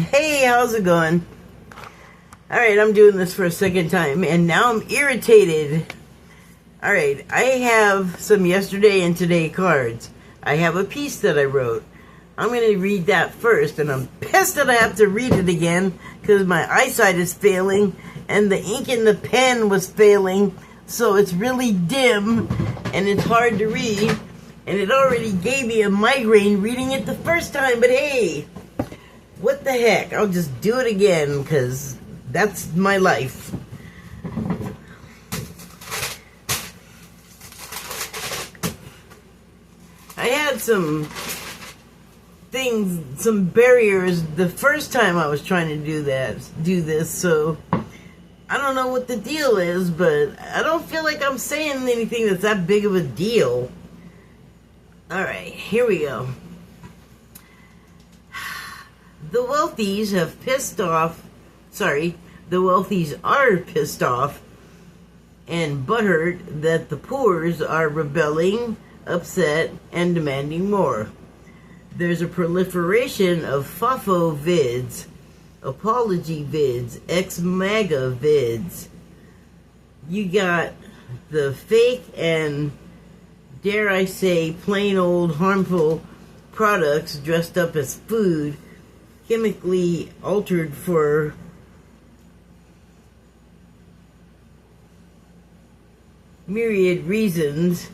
Hey, how's it going? Alright, I'm doing this for a second time, and now I'm irritated. Alright, I have some yesterday and today cards. I have a piece that I wrote. I'm going to read that first, and I'm pissed that I have to read it again, because my eyesight is failing, and the ink in the pen was failing, so it's really dim, and it's hard to read, and it already gave me a migraine reading it the first time, but hey, what the heck, I'll just do it again, because that's my life. I had some things, some barriers the first time I was trying to do this, so I don't know what the deal is, but I don't feel like I'm saying anything that's that big of a deal. Alright, here we go. The wealthies are pissed off and butthurt that the poors are rebelling, upset, and demanding more. There's a proliferation of FOFO vids, apology vids, ex-MAGA vids. You got the fake and, dare I say, plain old harmful products dressed up as food, chemically altered for myriad reasons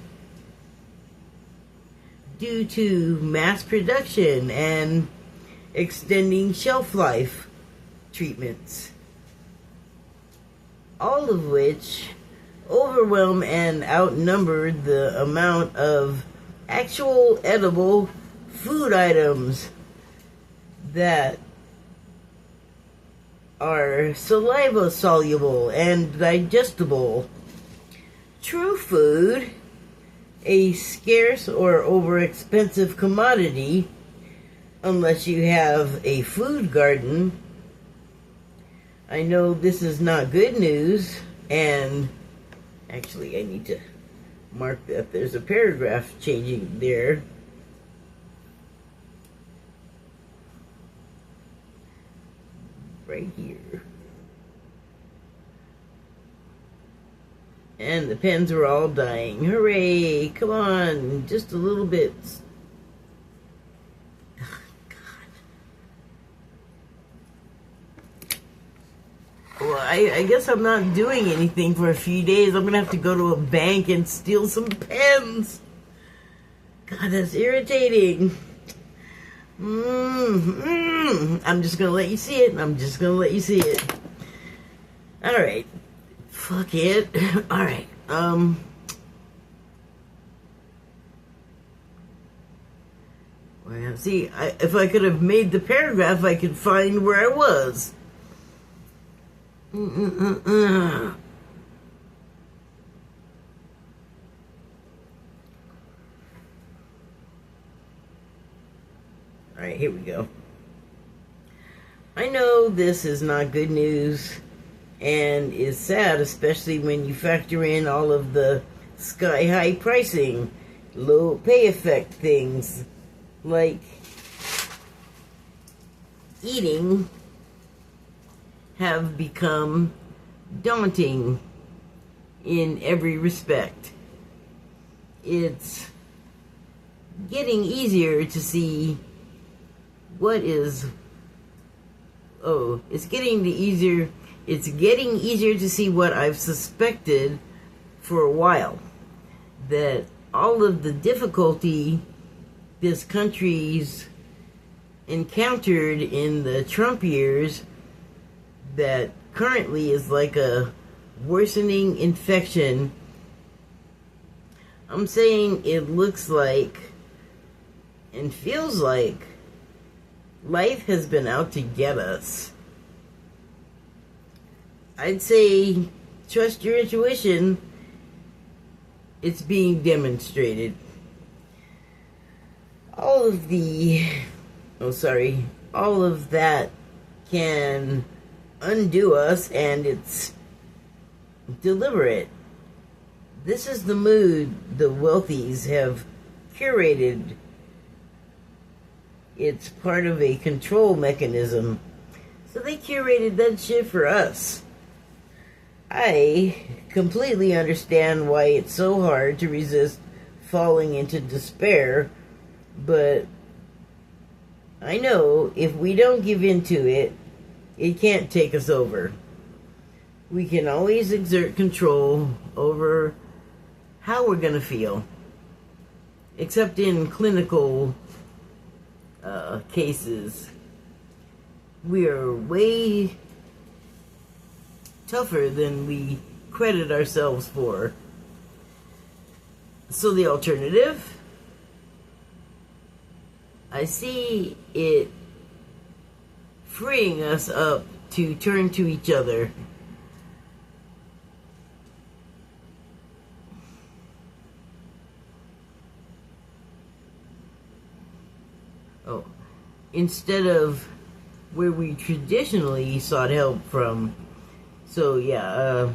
due to mass production and extending shelf life treatments, all of which overwhelm and outnumber the amount of actual edible food items that are saliva soluble and digestible. True food, a scarce or overexpensive commodity, unless you have a food garden. I know this is not good news, and actually I need to mark that there's a paragraph changing there. Right here. And the pens are all dying. Hooray! Come on, just a little bit. Oh, God. Well, I guess I'm not doing anything for a few days. I'm gonna have to go to a bank and steal some pens. God, that's irritating. I'm just gonna let you see it. Alright. Fuck it. Alright. Well, see, if I could have made the paragraph, I could find where I was. Alright, here we go. I know this is not good news and is sad, especially when you factor in all of the sky-high pricing, low pay effect things, like eating have become daunting in every respect. It's getting easier to see what is... Oh, it's getting easier to see what I've suspected for a while. That all of the difficulty this country's encountered in the Trump years, that currently is like a worsening infection. I'm saying it looks like and feels like life has been out to get us. I'd say trust your intuition. It's being demonstrated. All of that can undo us, and it's deliberate. This is the mood the wealthies have curated. It's part of a control mechanism So they curated that shit for us. I completely understand why it's so hard to resist falling into despair, but I know if we don't give in to it, it can't take us over. We can always exert control over how we're going to feel, except in clinical cases. We are way tougher than we credit ourselves for. So the alternative, I see it freeing us up to turn to each other. Oh, instead of where we traditionally sought help from. So yeah,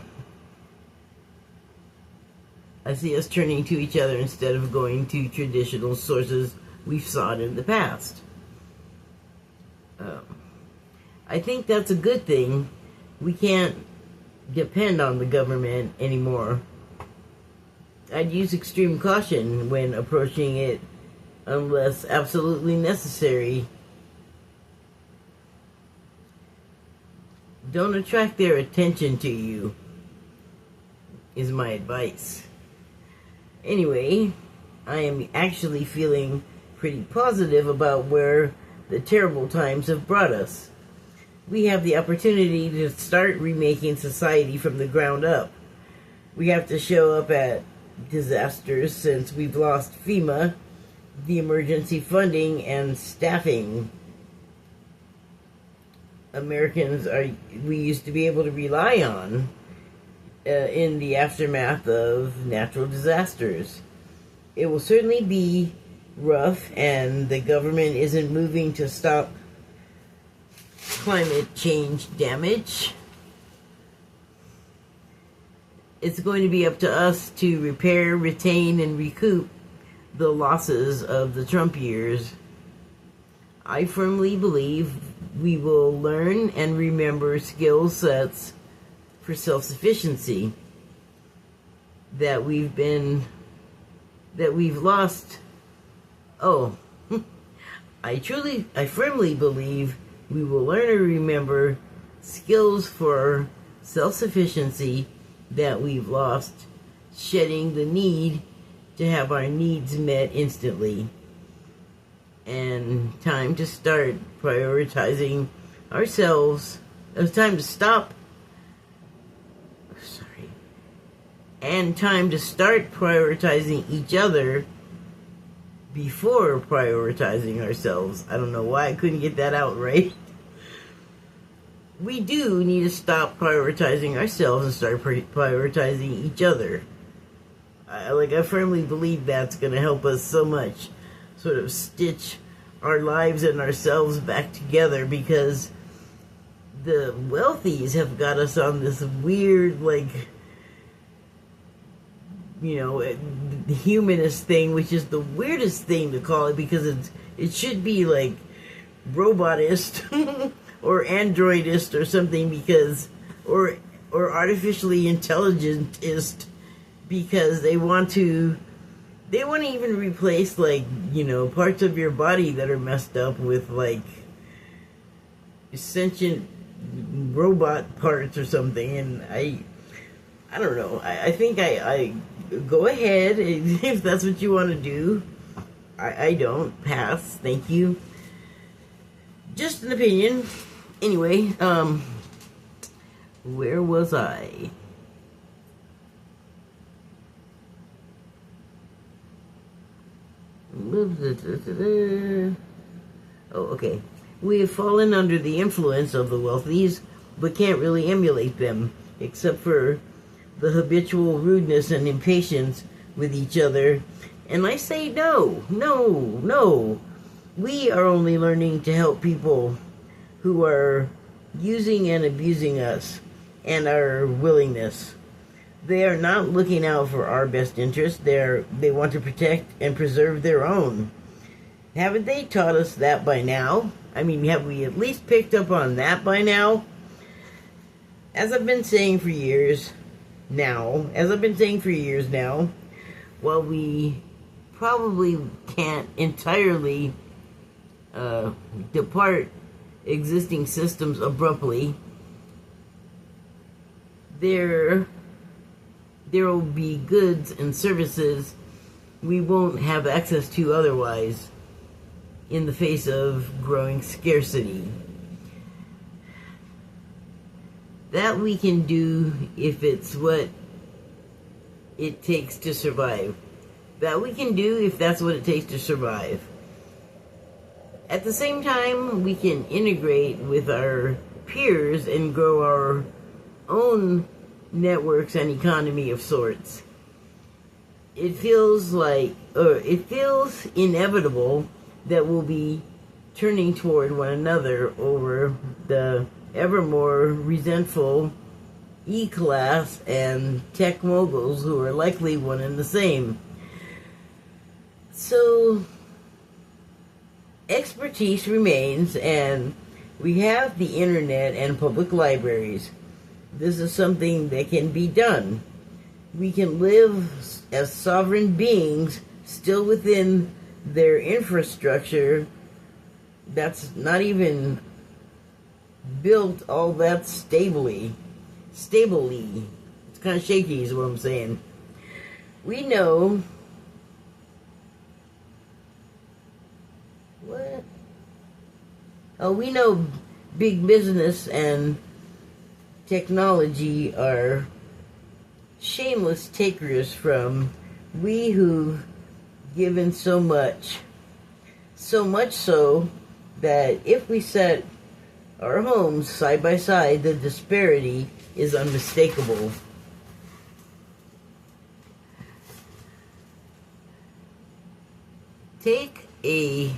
I see us turning to each other instead of going to traditional sources we've sought in the past. I think that's a good thing. We can't depend on the government anymore. I'd use extreme caution when approaching it unless absolutely necessary. Don't attract their attention to you, is my advice. Anyway, I am actually feeling pretty positive about where the terrible times have brought us. We have the opportunity to start remaking society from the ground up. We have to show up at disasters since we've lost FEMA, the emergency funding, and staffing. Americans we used to be able to rely on in the aftermath of natural disasters. It will certainly be rough, and the government isn't moving to stop climate change damage. It's going to be up to us to repair, retain, and recoup the losses of the Trump years. I firmly believe we will learn and remember skill sets for self-sufficiency that we've lost. Oh, I firmly believe we will learn and remember skills for self-sufficiency that we've lost, shedding the need to have our needs met instantly. And time to start prioritizing ourselves. It's time to stop. And time to start prioritizing each other before prioritizing ourselves. I don't know why I couldn't get that out right. We do need to stop prioritizing ourselves and start prioritizing each other. I firmly believe that's going to help us so much sort of stitch our lives and ourselves back together, because the wealthies have got us on this weird, the humanist thing, which is the weirdest thing to call it, because it should be like robotist or androidist or something, because or artificially intelligentist, because they want to even replace parts of your body that are messed up with sentient robot parts or something. And I don't know. I think I go ahead if that's what you want to do. I don't. Pass. Thank you. Just an opinion. Anyway, where was I? Oh, okay. We have fallen under the influence of the wealthies, but can't really emulate them, except for the habitual rudeness and impatience with each other. And I say no. We are only learning to help people who are using and abusing us and our willingness. They are not looking out for our best interest. They want to protect and preserve their own. Haven't they taught us that by now? I mean, have we at least picked up on that by now? As I've been saying for years now, while we probably can't entirely depart existing systems abruptly, there will be goods and services we won't have access to otherwise in the face of growing scarcity. That we can do if it's what it takes to survive. That we can do if that's what it takes to survive. At the same time, we can integrate with our peers and grow our own networks and economy of sorts. It feels inevitable that we'll be turning toward one another over the ever more resentful E-class and tech moguls who are likely one and the same. So, expertise remains, and we have the internet and public libraries. This is something that can be done. We can live as sovereign beings still within their infrastructure that's not even built all that stably. It's kind of shaky is what I'm saying. We know we know big business and technology are shameless takers from we who've given so much so that if we set our homes side by side, the disparity is unmistakable. Take a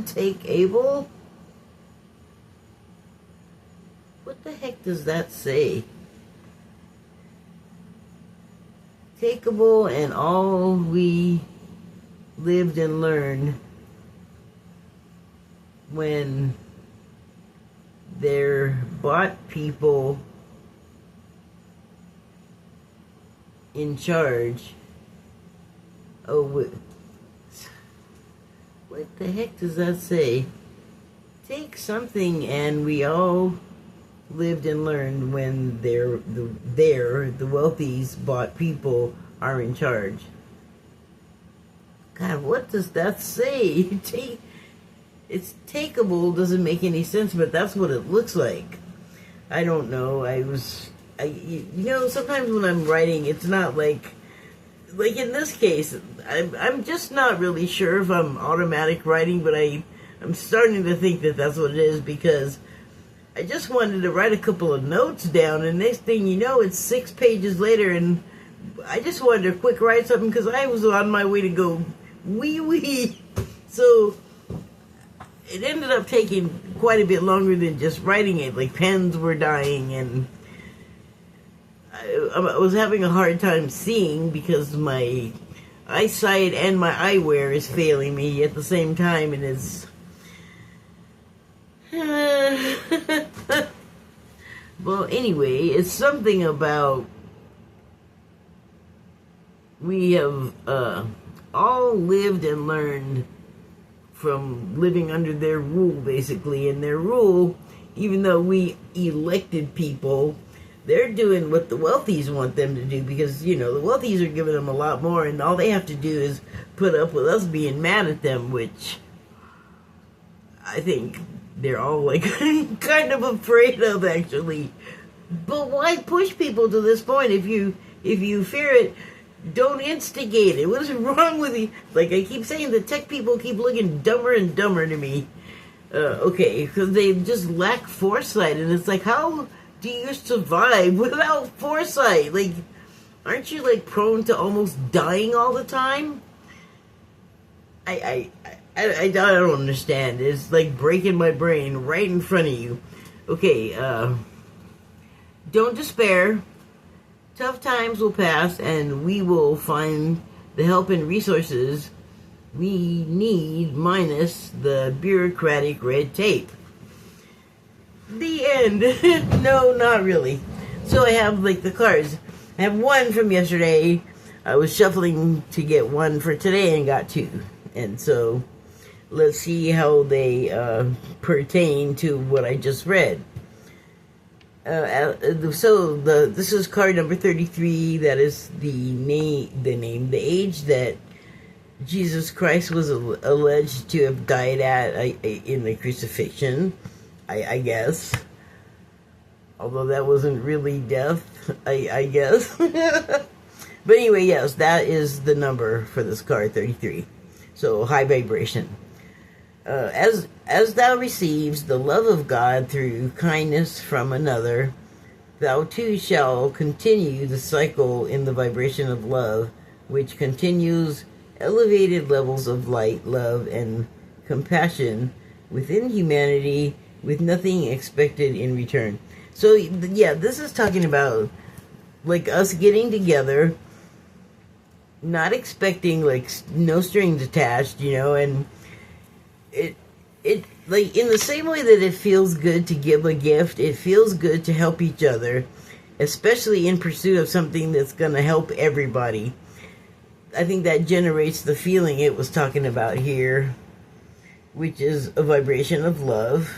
Take able? What the heck does that say? Takeable and all we lived and learned when they're bought people in charge. Oh, what the heck does that say? Take something and we all lived and learned when the wealthy's bought people are in charge. God, what does that say? It's takeable doesn't make any sense, but that's what it looks like. I don't know. Sometimes when I'm writing, it's not like in this case, I'm just not really sure if I'm automatic writing, but I'm starting to think that that's what it is, because I just wanted to write a couple of notes down, and next thing you know, it's 6 pages later, and I just wanted to quick write something because I was on my way to go wee. So it ended up taking quite a bit longer than just writing it. Like, pens were dying, and I was having a hard time seeing because my eyesight and my eyewear is failing me at the same time, and it's well, anyway, it's something about we have all lived and learned from living under their rule, basically. And their rule, even though we elected people, they're doing what the wealthies want them to do, because, the wealthies are giving them a lot more, and all they have to do is put up with us being mad at them, which I think they're all, kind of afraid of, actually. But why push people to this point? If you fear it, don't instigate it. What's wrong with you? Like I keep saying, the tech people keep looking dumber and dumber to me. Okay, because they just lack foresight, and it's like, how do you survive without foresight? Like, aren't you, prone to almost dying all the time? I don't understand. It's like breaking my brain right in front of you. Okay, don't despair. Tough times will pass, and we will find the help and resources we need, minus the bureaucratic red tape. The end. No, not really. So I have like the cards. I have one from yesterday. I was shuffling to get one for today and got two. And so let's see how they pertain to what I just read. This is card number 33. That is the age that Jesus Christ was alleged to have died at in the crucifixion, I guess. Although that wasn't really death, I guess. But anyway, yes, that is the number for this card, 33. So, high vibration. As thou receives the love of God through kindness from another, thou too shall continue the cycle in the vibration of love, which continues elevated levels of light, love, and compassion within humanity, with nothing expected in return. So, yeah, this is talking about, like, us getting together, not expecting, like, no strings attached, you know, and it like, in the same way that it feels good to give a gift, it feels good to help each other, especially in pursuit of something that's going to help everybody. I think that generates the feeling it was talking about here, which is a vibration of love,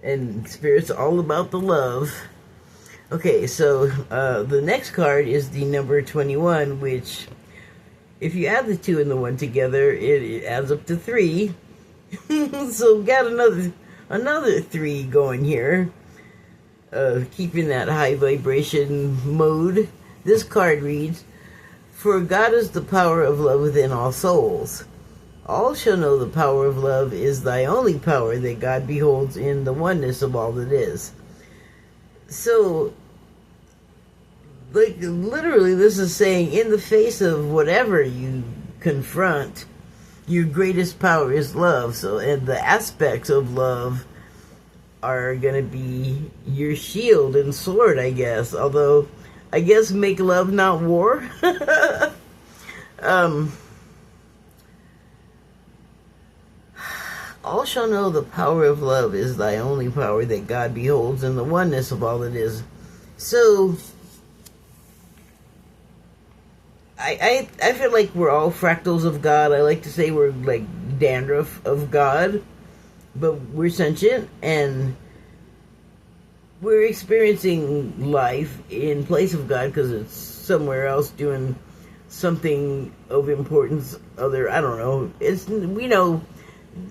and Spirit's all about the love. Okay, so the next card is the number 21, which, if you add the 2 and the 1 together, it adds up to 3. So we got another 3 going here, keeping that high vibration mode. This card reads, "For God is the power of love within all souls. All shall know the power of love is thy only power, that God beholds in the oneness of all that is." So, like, literally, this is saying, in the face of whatever you confront, your greatest power is love. So, and the aspects of love are going to be your shield and sword, I guess. Although, I guess make love, not war. All shall know the power of love is thy only power, that God beholds in the oneness of all that is. So, I feel like we're all fractals of God. I like to say we're like dandruff of God, but we're sentient, and we're experiencing life in place of God because it's somewhere else doing something of importance. I don't know. We know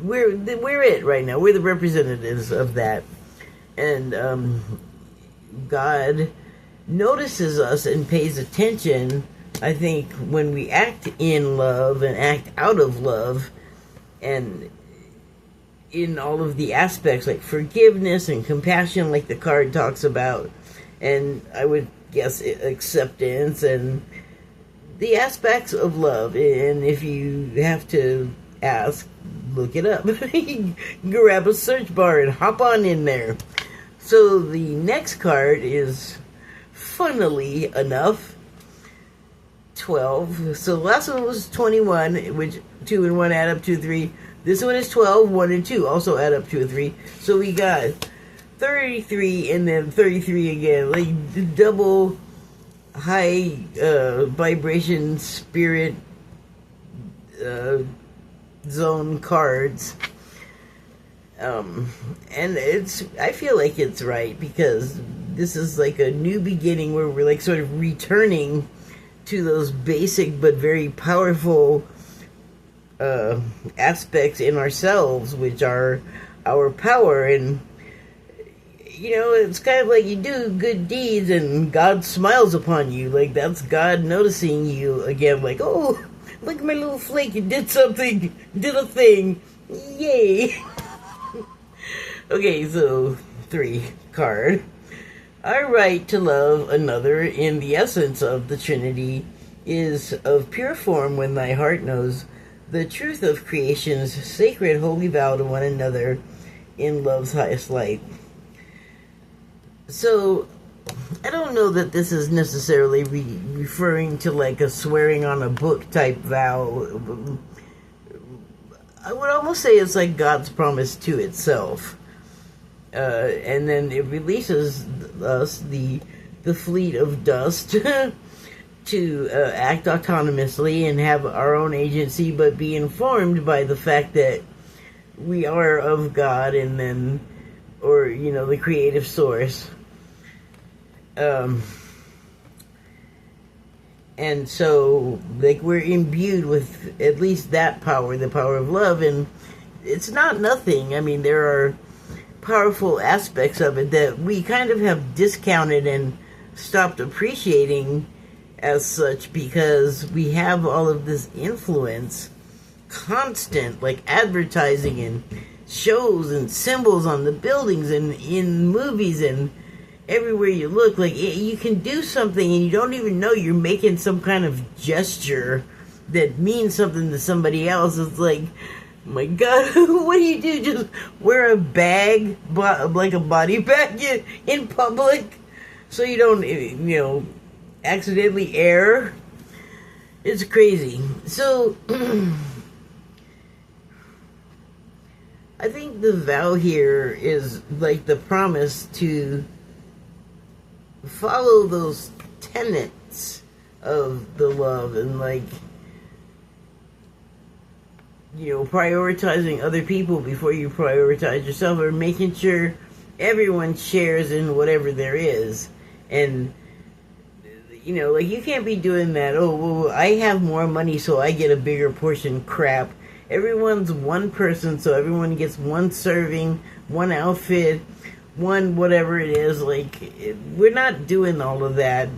we're it right now. We're the representatives of that, and God notices us and pays attention. I think when we act in love and act out of love, and in all of the aspects like forgiveness and compassion, like the card talks about, and I would guess acceptance and the aspects of love. And if you have to ask, look it up. Grab a search bar and hop on in there. So the next card is, funnily enough, 12. So the last one was 21, which 2 and 1 add up to 3. This one is 12, 1 and 2 also add up to 3. So we got 33 and then 33 again, like double high vibration spirit zone cards. And I feel like it's right, because this is like a new beginning where we're like sort of returning to those basic but very powerful aspects in ourselves, which are our power. And you know, it's kind of like you do good deeds and God smiles upon you. Like, that's God noticing you again, like, oh, look at my little flake, you did something, did a thing, yay. Okay, so 3 card. Our right to love another in the essence of the Trinity is of pure form when thy heart knows the truth of creation's sacred holy vow to one another in love's highest light. So, I don't know that this is necessarily referring to like a swearing on a book type vow. I would almost say it's like God's promise to itself. And then it releases us, the fleet of dust, to act autonomously and have our own agency, but be informed by the fact that we are of God, and then, or, you know, the creative source. And so, like, we're imbued with at least that power, the power of love, and it's not nothing. I mean, there are powerful aspects of it that we kind of have discounted and stopped appreciating as such, because we have all of this influence, constant, like advertising and shows and symbols on the buildings and in movies and everywhere you look. Like, you can do something and you don't even know you're making some kind of gesture that means something to somebody else. It's like, my God, what do you do? Just wear a bag, like a body bag in public, so you don't, you know, accidentally err? It's crazy. So, I think the vow here is like the promise to follow those tenets of the love, and, like, you know, prioritizing other people before you prioritize yourself, or making sure everyone shares in whatever there is. And, you know, like, you can't be doing that, oh, well, I have more money so I get a bigger portion crap. Everyone's one person, so everyone gets one serving, one outfit, one whatever it is. Like, we're not doing all of that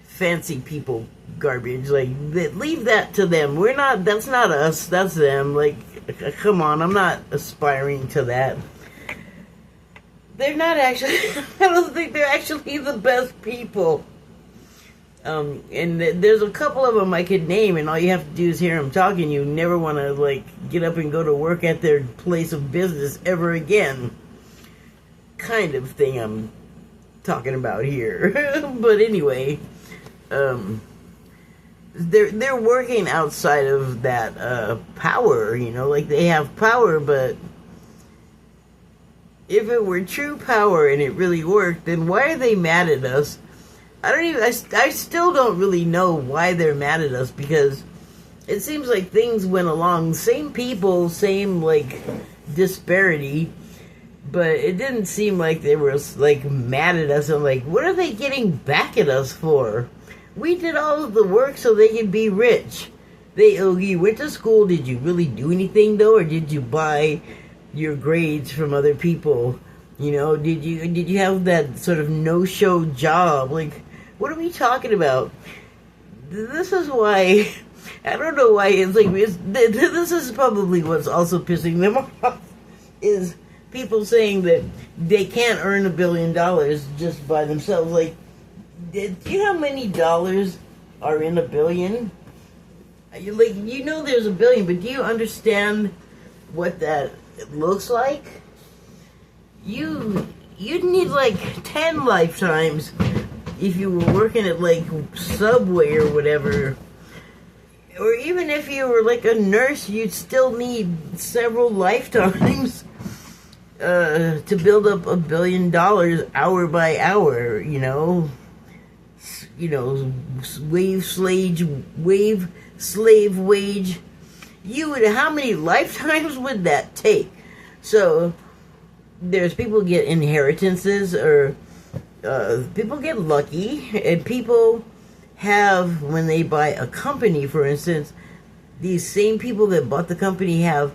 fancy people garbage. Like, leave that to them. We're not, that's not us, that's them. Like, come on, I'm not aspiring to that. They're not actually, I don't think they're actually the best people. And there's a couple of them I could name, and all you have to do is hear them talking. You never want to, like, get up and go to work at their place of business ever again. Kind of thing I'm talking about here. But anyway, they're working outside of that power, you know, like, they have power, but if it were true power and it really worked, then why are they mad at us? I still don't really know why they're mad at us, because it seems like things went along, same people, same, like, disparity, but it didn't seem like they were, like, mad at us. I'm like, what are they getting back at us for? We did all of the work so they could be rich. You went to school. Did you really do anything, though, or did you buy your grades from other people? You know, did you have that sort of no-show job? Like, what are we talking about? This is why, I don't know why, it's like, this is probably what's also pissing them off, is people saying that they can't earn $1 billion just by themselves. Like, do you know how many dollars are in $1 billion? Like, you know there's $1 billion, but do you understand what that looks like? You'd need like 10 lifetimes if you were working at, like, Subway or whatever. Or even if you were like a nurse, you'd still need several lifetimes to build up $1 billion hour by hour, you know. You know, slave wage. How many lifetimes would that take? So, there's people get inheritances, or people get lucky, and people have, when they buy a company, for instance, these same people that bought the company have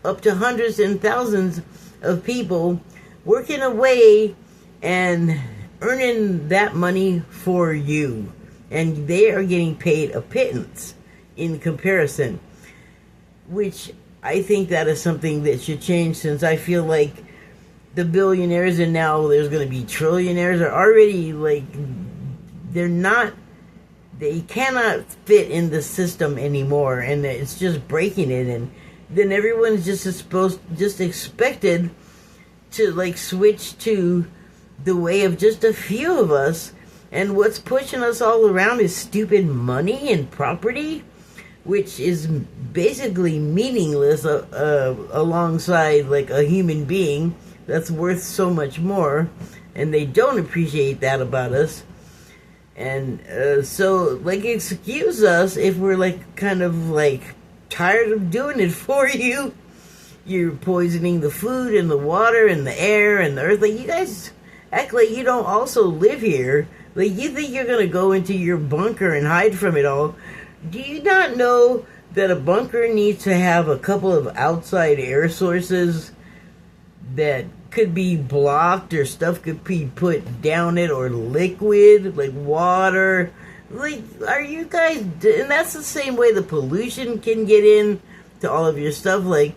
up to hundreds and thousands of people working away and earning that money for you, and they are getting paid a pittance in comparison, which I think that is something that should change, since I feel like the billionaires, and now there's going to be trillionaires, are already, like, they cannot fit in the system anymore, and it's just breaking it, and then everyone's just expected to, like, switch to the way of just a few of us, and what's pushing us all around is stupid money and property, which is basically meaningless alongside like a human being that's worth so much more, and they don't appreciate that about us. And so, like, excuse us if we're like kind of like tired of doing it for you. You're poisoning the food and the water and the air and the earth. Like, you guys act like you don't also live here. Like, you think you're gonna go into your bunker and hide from it all. Do you not know that a bunker needs to have a couple of outside air sources that could be blocked, or stuff could be put down it, or liquid, like water? Like, are you guys... And that's the same way the pollution can get in to all of your stuff. Like,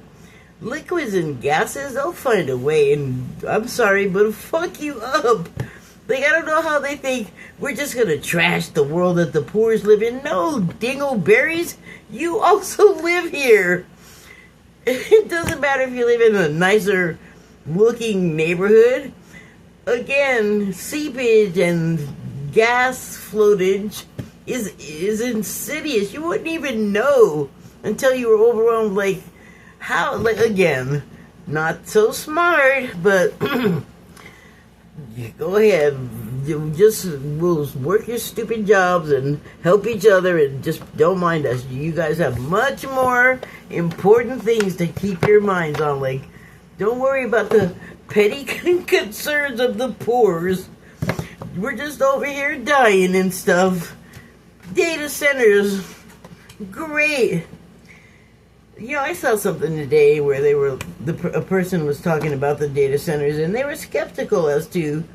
liquids and gases, they'll find a way, and I'm sorry, but fuck you up. Like, I don't know how they think we're just gonna trash the world that the poor's live in. No, dingleberries, you also live here. It doesn't matter if you live in a nicer looking neighborhood. Again, seepage and gas floatage is insidious. You wouldn't even know until you were overwhelmed. Like, how, like, again, not so smart, but go ahead. We'll work your stupid jobs and help each other, and just don't mind us. You guys have much more important things to keep your minds on. Like, don't worry about the petty concerns of the poors. We're just over here dying and stuff. Data centers, great. You know, I saw something today where a person was talking about the data centers, and they were skeptical as to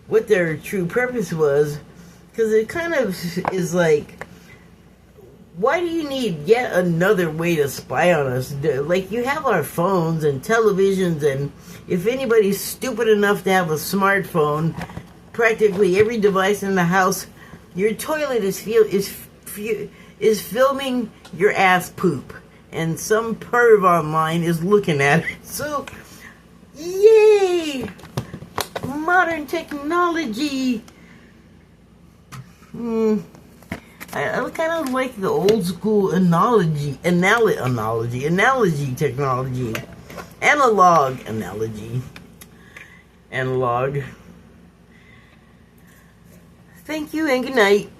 what their true purpose was, because it kind of is like, why do you need yet another way to spy on us? Like, you have our phones and televisions, and if anybody's stupid enough to have a smartphone, practically every device in the house, your toilet is filming your ass poop, and some perv online is looking at it. So, yay! Modern technology. I kind of like the old school analogy technology. Analog analogy. Analog. Thank you and good night.